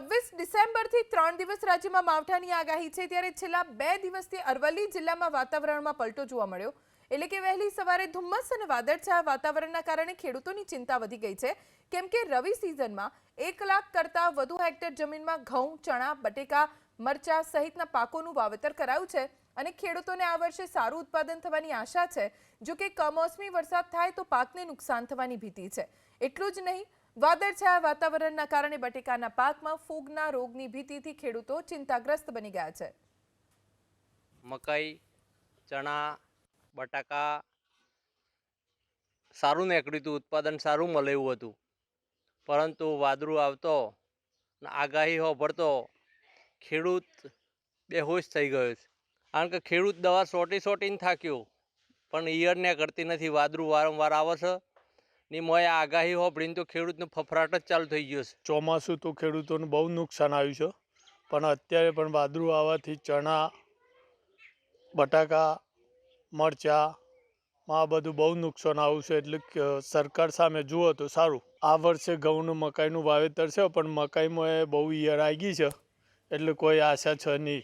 26 ડિસેમ્બરથી 3 દિવસ રાજ્યમાં માવઠાની આગાહી છે ત્યારે છેલ્લા 2 દિવસથી અરવલ્લી જિલ્લામાં વાતાવરણમાં પલટો જોવા મળ્યો એટલે કે વહેલી સવારે ધુમ્મસ અને વાદળછાયા વાતાવરણના કારણે ખેડૂતોની ચિંતા વધી ગઈ છે કેમ કે રવિ સિઝનમાં 1 લાખ કરતાં વધુ હેક્ટર જમીનમાં ઘઉં ચણા બટેકા મરચા સહિતના પાકોનું વાવેતર કરાયું છે અને ખેડૂતોને આ વર્ષે સારું ઉત્પાદન થવાની આશા છે જો કે કમોસમી વરસાદ થાય તો પાકને નુકસાન થવાની ભીતિ છે એટલું જ નહીં વાદળછાયા વાતાવરણના કારણે બટેકાના પાકમાં ફૂગના રોગની ભીતિથી ખેડૂતો ચિંતાગ્રસ્ત બની ગયા છે। મકાઈ ચણા બટાકા સારું નીકળ્યું હતું, ઉત્પાદન સારું મળે એવું હતું, પરંતુ વાદળું આવતો આગાહી હોભળતો ખેડૂત બેહોશ થઈ ગયો છે। કારણ કે ખેડૂત દવા સોટીને થાક્યો પણ ઈયળને કરતી નથી, વાદળું વારંવાર આવે છે ની મોય આગાહી હોભળીને તો ખેડૂતનો ફફડાટ જ ચાલુ થઈ ગયો છે। ચોમાસું તો ખેડૂતોને બહુ નુકસાન આવ્યું છે, પણ અત્યારે પણ વાદળું આવવાથી ચણા બટાકા મરચામાં આ બધું બહુ નુકસાન આવ્યું છે। એટલે સરકાર સામે જુઓ તો સારું। આ વર્ષે ઘઉંનું મકાઈનું વાવેતર છે પણ મકાઈમાં બહુ ઈયળ આવી ગઈ છે એટલે કોઈ આશા છે નહીં।